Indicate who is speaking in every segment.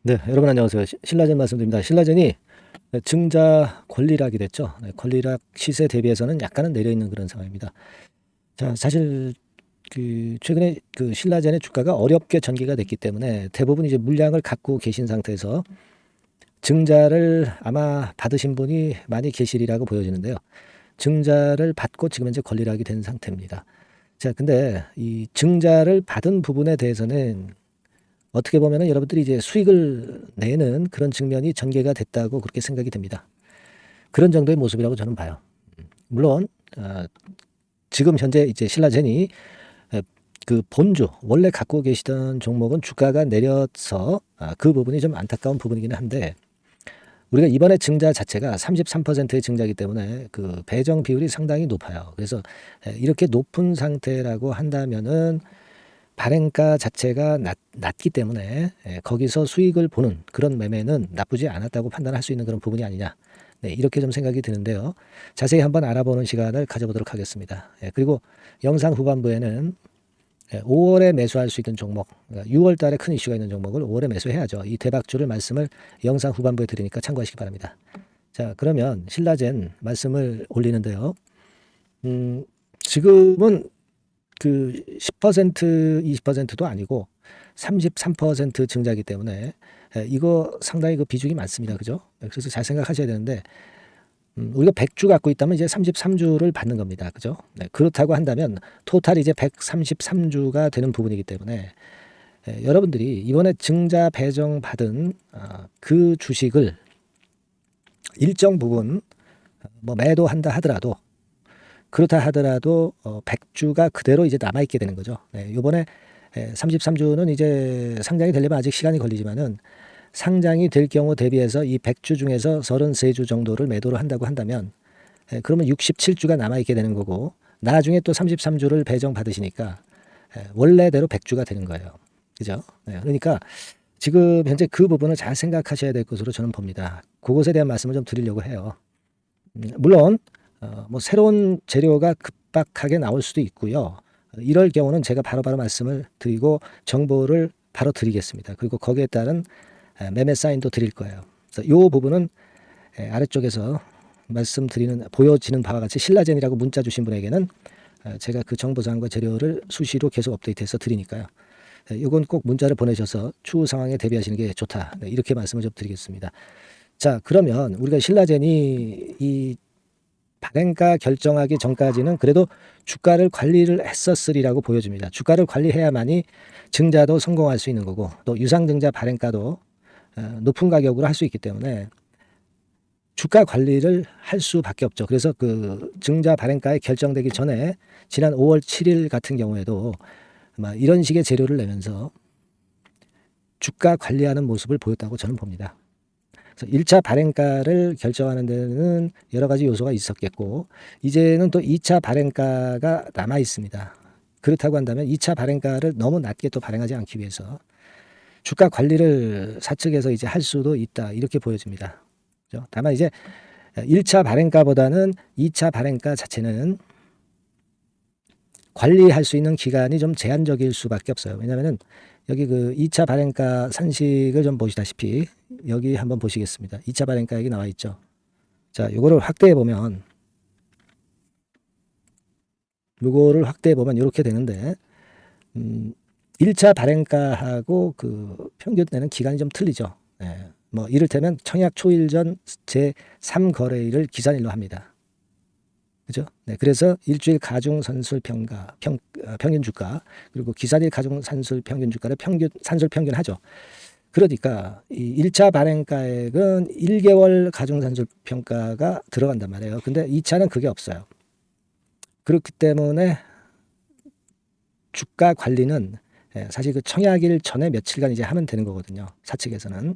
Speaker 1: 네, 여러분 안녕하세요. 신라젠 말씀드립니다. 신라젠이 증자 권리락이 됐죠. 네, 권리락 시세 대비해서는 약간은 내려 있는 그런 상황입니다. 자, 사실 그 최근에 그 신라젠의 주가가 어렵게 전개가 됐기 때문에 대부분 이제 물량을 갖고 계신 상태에서 증자를 아마 받으신 분이 많이 계시리라고 보여지는데요. 증자를 받고 지금 현재 권리락이 된 상태입니다. 자, 근데 이 증자를 받은 부분에 대해서는 어떻게 보면은 여러분들이 이제 수익을 내는 그런 측면이 전개가 됐다고 그렇게 생각이 됩니다. 그런 정도의 모습이라고 저는 봐요. 물론 지금 현재 이제 신라젠이 그 본주 원래 갖고 계시던 종목은 주가가 내려서 그 부분이 좀 안타까운 부분이기는 한데 우리가 이번에 증자 자체가 33%의 증자이기 때문에 그 배정 비율이 상당히 높아요. 그래서 이렇게 높은 상태라고 한다면은 발행가 자체가 낮기 때문에 거기서 수익을 보는 그런 매매는 나쁘지 않았다고 판단할 수 있는 그런 부분이 아니냐. 네, 이렇게 좀 생각이 드는데요. 자세히 한번 알아보는 시간을 가져보도록 하겠습니다. 그리고 영상 후반부에는 5월에 매수할 수 있는 종목, 6월 달에 큰 이슈가 있는 종목을 5월에 매수해야죠. 이 대박주를 말씀을 영상 후반부에 드리니까 참고하시기 바랍니다. 자, 그러면 신라젠 말씀을 올리는데요. 지금은 그 10% 20%도 아니고 33% 증자이기 때문에 이거 상당히 그 비중이 많습니다. 그죠? 그래서 잘 생각하셔야 되는데 우리가 100주 갖고 있다면 이제 33주를 받는 겁니다. 그죠? 네, 그렇다고 한다면 토탈이 이제 133주가 되는 부분이기 때문에 여러분들이 이번에 증자 배정 받은 그 주식을 일정 부분 뭐 매도한다 하더라도 그렇다 하더라도 100주가 그대로 이제 남아 있게 되는 거죠. 네, 이번에 33주는 이제 상장이 되려면 아직 시간이 걸리지만은 상장이 될 경우 대비해서 이 100주 중에서 33주 정도를 매도를 한다고 한다면 그러면 67주가 남아 있게 되는 거고 나중에 또 33주를 배정 받으시니까 원래대로 100주가 되는 거예요. 그죠? 네, 그러니까 지금 현재 그 부분을 잘 생각하셔야 될 것으로 저는 봅니다. 그것에 대한 말씀을 좀 드리려고 해요. 물론 뭐 새로운 재료가 급박하게 나올 수도 있고요. 이럴 경우는 제가 바로바로 말씀을 드리고 정보를 바로 드리겠습니다. 그리고 거기에 따른 매매 사인도 드릴 거예요. 그래서 이 부분은 아래쪽에서 말씀드리는 보여지는 바와 같이 신라젠이라고 문자 주신 분에게는 제가 그 정보사항과 재료를 수시로 계속 업데이트해서 드리니까요. 이건 꼭 문자를 보내셔서 추후 상황에 대비하시는 게 좋다. 이렇게 말씀을 좀 드리겠습니다. 자, 그러면 우리가 신라젠이 이 발행가 결정하기 전까지는 그래도 주가를 관리를 했었으리라고 보여집니다. 주가를 관리해야만이 증자도 성공할 수 있는 거고 또 유상증자 발행가도 높은 가격으로 할 수 있기 때문에 주가 관리를 할 수밖에 없죠. 그래서 그 증자 발행가에 결정되기 전에 지난 5월 7일 같은 경우에도 아마 이런 식의 재료를 내면서 주가 관리하는 모습을 보였다고 저는 봅니다. 그래서 1차 발행가를 결정하는 데는 여러 가지 요소가 있었겠고 이제는 또 2차 발행가가 남아 있습니다. 그렇다고 한다면 2차 발행가를 너무 낮게 또 발행하지 않기 위해서 주가 관리를 사측에서 이제 할 수도 있다 이렇게 보여집니다. 그렇죠? 다만 이제 1차 발행가보다는 2차 발행가 자체는 관리할 수 있는 기간이 좀 제한적일 수밖에 없어요. 왜냐하면 여기 그 2차 발행가 산식을 좀 보시다시피 여기 한번 보시겠습니다. 2차 발행가 여기 나와 있죠. 자, 요거를 확대해 보면 이렇게 되는데 1차 발행가하고 그 평균 내는 기간이 좀 틀리죠. 뭐 이를테면 청약 초일 전 제3거래일을 기산일로 합니다. 그죠? 네, 그래서 일주일 가중 산술 평균 주가 그리고 기산일 가중 산술 평균 주가를 산술 평균 하죠. 그러니까 이 1차 발행가액은 1개월 가중 산술 평가가 들어간단 말이에요. 근데 2차는 그게 없어요. 그렇기 때문에 주가 관리는 사실 그 청약일 전에 며칠간 이제 하면 되는 거거든요. 사측에서는.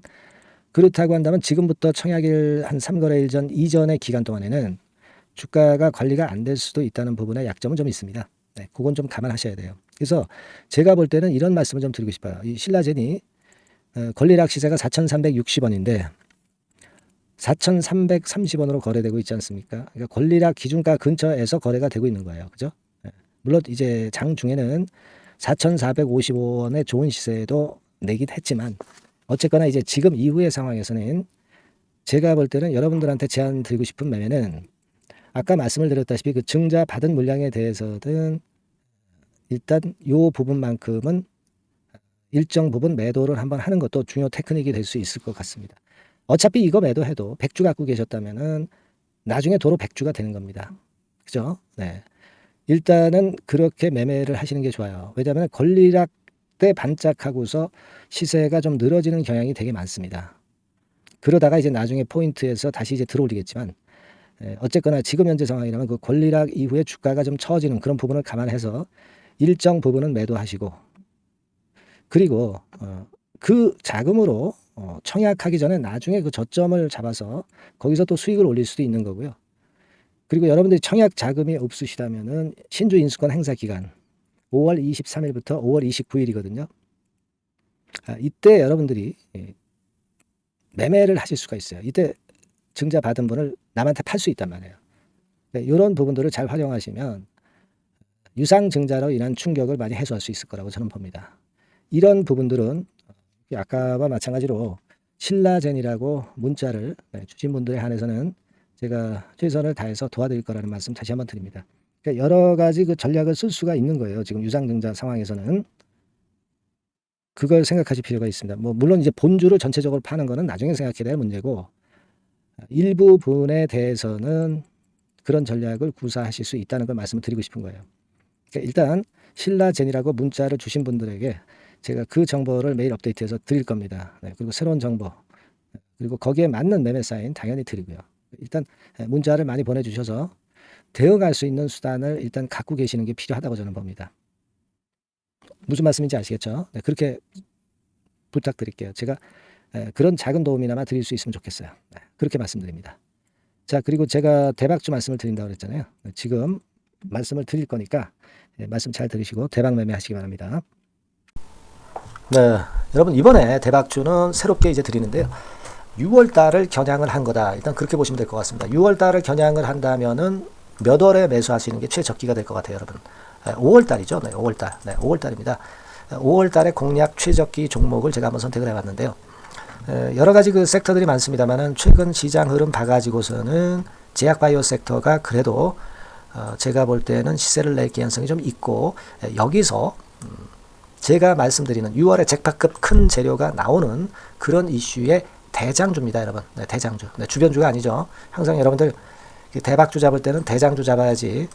Speaker 1: 그렇다고 한다면 지금부터 청약일 한 3거래일 전 이전의 기간 동안에는 주가가 관리가 안 될 수도 있다는 부분에 약점은 좀 있습니다. 네, 그건 좀 감안하셔야 돼요. 그래서 제가 볼 때는 이런 말씀을 좀 드리고 싶어요. 이 신라젠이 권리락 시세가 4,360원인데 4,330원으로 거래되고 있지 않습니까? 그러니까 권리락 기준가 근처에서 거래가 되고 있는 거예요. 그죠? 물론 이제 장 중에는 4,455원의 좋은 시세도 내긴 했지만 어쨌거나 이제 지금 이후의 상황에서는 제가 볼 때는 여러분들한테 제안 드리고 싶은 매매는 아까 말씀을 드렸다시피 그 증자 받은 물량에 대해서는 일단 요 부분만큼은 일정 부분 매도를 한번 하는 것도 중요 테크닉이 될 수 있을 것 같습니다. 어차피 이거 매도해도 100주 갖고 계셨다면은 나중에 도로 100주가 되는 겁니다. 그죠? 네. 일단은 그렇게 매매를 하시는 게 좋아요. 왜냐하면 권리락 때 반짝하고서 시세가 좀 늘어지는 경향이 되게 많습니다. 그러다가 이제 나중에 포인트에서 다시 이제 들어올리겠지만 어쨌거나 지금 현재 상황이라면 그 권리락 이후에 주가가 좀 처지는 그런 부분을 감안해서 일정 부분은 매도하시고 그리고 그 자금으로 청약하기 전에 나중에 그 저점을 잡아서 거기서 또 수익을 올릴 수도 있는 거고요. 그리고 여러분들이 청약 자금이 없으시다면은 신주 인수권 행사 기간 5월 23일부터 5월 29일이거든요. 이때 여러분들이 매매를 하실 수가 있어요. 이때 증자 받은 분을 남한테 팔 수 있단 말이에요. 이런 부분들을 잘 활용하시면 유상 증자로 인한 충격을 많이 해소할 수 있을 거라고 저는 봅니다. 이런 부분들은 아까와 마찬가지로 신라젠이라고 문자를 주신 분들에 한해서는 제가 최선을 다해서 도와드릴 거라는 말씀 다시 한번 드립니다. 그러니까 여러 가지 그 전략을 쓸 수가 있는 거예요. 지금 유상증자 상황에서는 그걸 생각하실 필요가 있습니다. 뭐 물론 이제 본주를 전체적으로 파는 거는 나중에 생각해야 될 문제고 일부분에 대해서는 그런 전략을 구사하실 수 있다는 걸 말씀을 드리고 싶은 거예요. 그러니까 일단 신라젠이라고 문자를 주신 분들에게 제가 그 정보를 매일 업데이트해서 드릴 겁니다. 그리고 새로운 정보 그리고 거기에 맞는 매매 사인 당연히 드리고요. 일단 문자를 많이 보내주셔서 대응할 수 있는 수단을 일단 갖고 계시는 게 필요하다고 저는 봅니다. 무슨 말씀인지 아시겠죠? 그렇게 부탁드릴게요. 제가 그런 작은 도움이나마 드릴 수 있으면 좋겠어요. 그렇게 말씀드립니다. 자, 그리고 제가 대박주 말씀을 드린다고 그랬잖아요. 지금 말씀을 드릴 거니까 말씀 잘 들으시고 대박 매매 하시기 바랍니다. 네, 여러분 이번에 대박주는 새롭게 이제 드리는데요. 6월 달을 겨냥을 한 거다. 일단 그렇게 보시면 될 것 같습니다. 6월 달을 겨냥을 한다면은 몇 월에 매수하시는 게 최적기가 될 것 같아요, 여러분. 5월 달이죠. 네, 5월 달. 네, 5월 달입니다. 5월 달에 공략 최적기 종목을 제가 한번 선택을 해봤는데요. 여러 가지 그 섹터들이 많습니다만은 최근 시장 흐름 봐가지고서는 제약바이오 섹터가 그래도 제가 볼 때는 시세를 낼 개연성이 좀 있고 여기서 제가 말씀드리는 6월에 잭팟급 큰 재료가 나오는 그런 이슈의 대장주입니다, 여러분. 네, 대장주. 네, 주변주가 아니죠. 항상 여러분들 대박주 잡을 때는 대장주 잡아야지.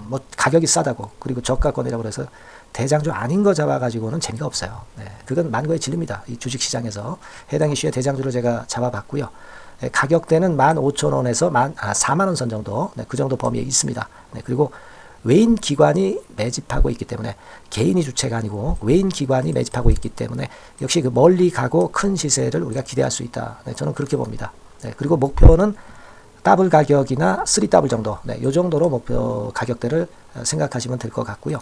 Speaker 1: 뭐 가격이 싸다고 그리고 저가권이라고 해서 대장주 아닌 거 잡아가지고는 재미가 없어요. 네, 그건 만고의 진리입니다. 이 주식시장에서 해당 이슈의 대장주를 제가 잡아봤고요. 네, 가격대는 15,000원에서 4만원 선 정도, 네, 그 정도 범위에 있습니다. 네, 그리고 외인 기관이 매집하고 있기 때문에 개인이 주체가 아니고 외인 기관이 매집하고 있기 때문에 역시 그 멀리 가고 큰 시세를 우리가 기대할 수 있다. 네, 저는 그렇게 봅니다. 네, 그리고 목표는 더블 가격이나 3더블 정도, 네, 요 정도로 목표 가격대를 생각하시면 될 것 같고요.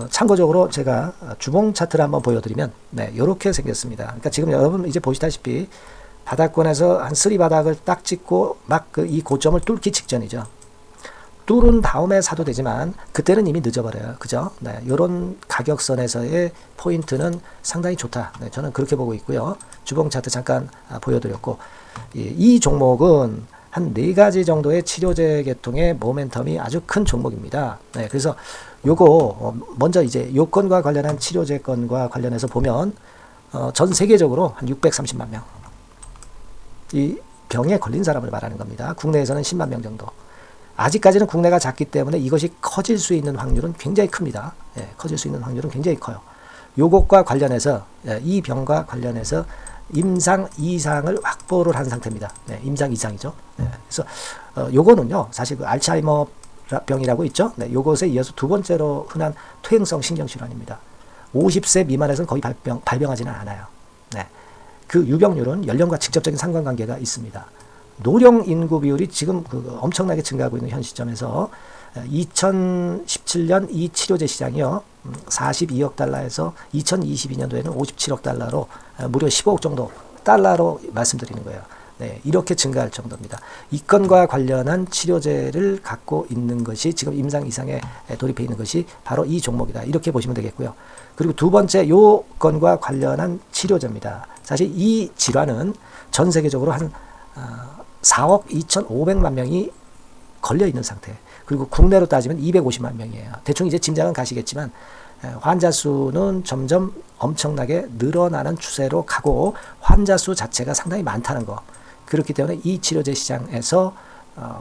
Speaker 1: 참고적으로 제가 주봉 차트를 한번 보여드리면, 네, 요렇게 생겼습니다. 그러니까 지금 여러분 이제 보시다시피 바닥권에서 한 3바닥을 딱 찍고 막 이 고점을 뚫기 직전이죠. 뚫은 다음에 사도 되지만 그때는 이미 늦어버려요. 그죠? 네, 요런 가격선에서의 포인트는 상당히 좋다. 네, 저는 그렇게 보고 있고요. 주봉 차트 잠깐 보여드렸고, 이 종목은 한 4가지 정도의 치료제 계통의 모멘텀이 아주 큰 종목입니다. 네, 그래서 요거 먼저 이제 요건과 관련한 치료제 건과 관련해서 보면 전 세계적으로 한 630만 명 이 병에 걸린 사람을 말하는 겁니다. 국내에서는 10만 명 정도. 아직까지는 국내가 작기 때문에 이것이 커질 수 있는 확률은 굉장히 큽니다. 네, 커질 수 있는 확률은 굉장히 커요. 요것과 관련해서 이 병과 관련해서 임상 이상을 확보를 한 상태입니다. 네, 임상 이상이죠. 네, 그래서 요거는요, 사실 그 알츠하이머 병이라고 있죠. 네, 요것에 이어서 두 번째로 흔한 퇴행성 신경질환입니다. 50세 미만에서는 거의 발병하지는 않아요. 네, 그 유병률은 연령과 직접적인 상관관계가 있습니다. 노령 인구 비율이 지금 엄청나게 증가하고 있는 현 시점에서 2017년 이 치료제 시장이요, 42억 달러에서 2022년도에는 57억 달러로 무려 15억 정도 달러로 말씀드리는 거예요. 네, 이렇게 증가할 정도입니다. 이 건과 관련한 치료제를 갖고 있는 것이 지금 임상 이상에 돌입해 있는 것이 바로 이 종목이다. 이렇게 보시면 되겠고요. 그리고 두 번째 요 건과 관련한 치료제입니다. 사실 이 질환은 전 세계적으로 한 4억 2,500만 명이 걸려 있는 상태. 그리고 국내로 따지면 250만 명이에요. 대충 이제 짐작은 가시겠지만 환자 수는 점점 엄청나게 늘어나는 추세로 가고 환자 수 자체가 상당히 많다는 거. 그렇기 때문에 이 치료제 시장에서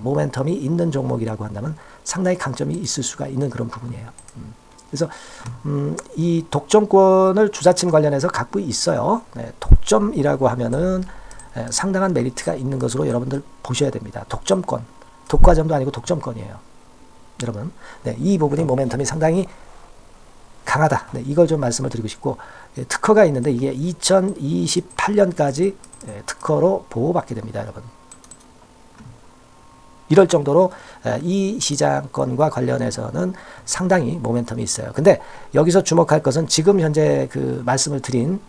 Speaker 1: 모멘텀이 있는 종목이라고 한다면 상당히 강점이 있을 수가 있는 그런 부분이에요. 그래서 이 독점권을 주사침 관련해서 갖고 있어요. 네, 독점이라고 하면은 상당한 메리트가 있는 것으로 여러분들 보셔야 됩니다. 독점권, 독과점도 아니고 독점권이에요. 여러분, 네, 이 부분이 모멘텀이 상당히 강하다. 네, 이걸 좀 말씀을 드리고 싶고, 특허가 있는데 이게 2028년까지 특허로 보호받게 됩니다, 여러분. 이럴 정도로 이 시장권과 관련해서는 상당히 모멘텀이 있어요. 근데 여기서 주목할 것은 지금 현재 그 말씀을 드린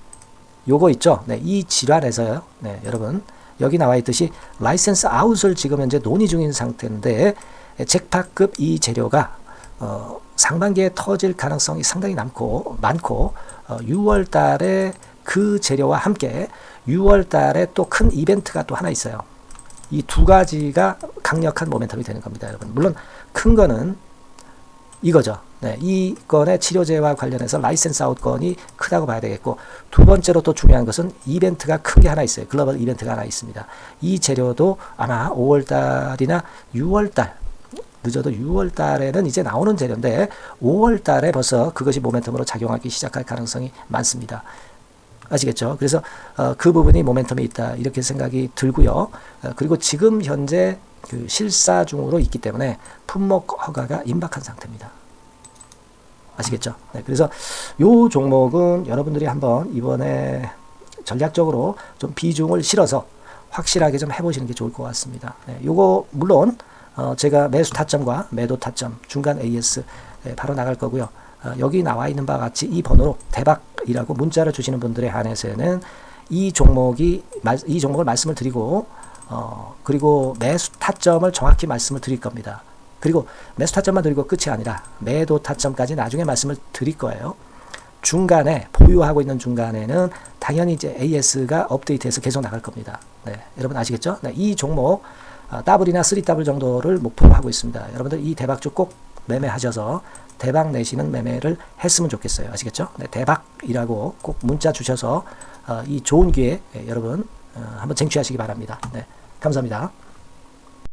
Speaker 1: 요거 있죠. 네, 이 질환에서요. 네, 여러분 여기 나와 있듯이 라이센스 아웃을 지금 현재 논의 중인 상태인데 잭팟급 이 재료가 상반기에 터질 가능성이 상당히 많고 6월 달에 그 재료와 함께 6월 달에 또 큰 이벤트가 또 하나 있어요. 이 두 가지가 강력한 모멘텀이 되는 겁니다, 여러분. 물론 큰 거는 이거죠. 네, 이 건의 치료제와 관련해서 라이센스 아웃 건이 크다고 봐야 되겠고, 두 번째로 또 중요한 것은 이벤트가 큰 게 하나 있어요. 글로벌 이벤트가 하나 있습니다. 이 재료도 아마 5월 달이나 6월 달, 늦어도 6월 달에는 이제 나오는 재료인데 5월 달에 벌써 그것이 모멘텀으로 작용하기 시작할 가능성이 많습니다. 아시겠죠? 그래서 그 부분이 모멘텀이 있다 이렇게 생각이 들고요. 그리고 지금 현재 그 실사 중으로 있기 때문에 품목 허가가 임박한 상태입니다. 아시겠죠? 네, 그래서 요 종목은 여러분들이 한번 이번에 전략적으로 좀 비중을 실어서 확실하게 좀 해보시는 게 좋을 것 같습니다. 네, 요거 물론 제가 매수 타점과 매도 타점 중간 AS 바로 나갈 거고요. 여기 나와 있는 바와 같이 이 번호로 대박이라고 문자를 주시는 분들에 한해서는 이 종목을 말씀을 드리고 그리고 매수 타점을 정확히 말씀을 드릴 겁니다. 그리고 매수 타점만 드리고 끝이 아니라 매도 타점까지 나중에 말씀을 드릴 거예요. 중간에 보유하고 있는 중간에는 당연히 이제 AS가 업데이트해서 계속 나갈 겁니다. 네, 여러분 아시겠죠? 네, 이 종목 더블이나 3더블 정도를 목표로 하고 있습니다. 여러분들 이 대박주 꼭 매매하셔서 대박 내시는 매매를 했으면 좋겠어요. 아시겠죠? 네, 대박이라고 꼭 문자 주셔서 이 좋은 기회 여러분 한번 쟁취하시기 바랍니다. 네, 감사합니다.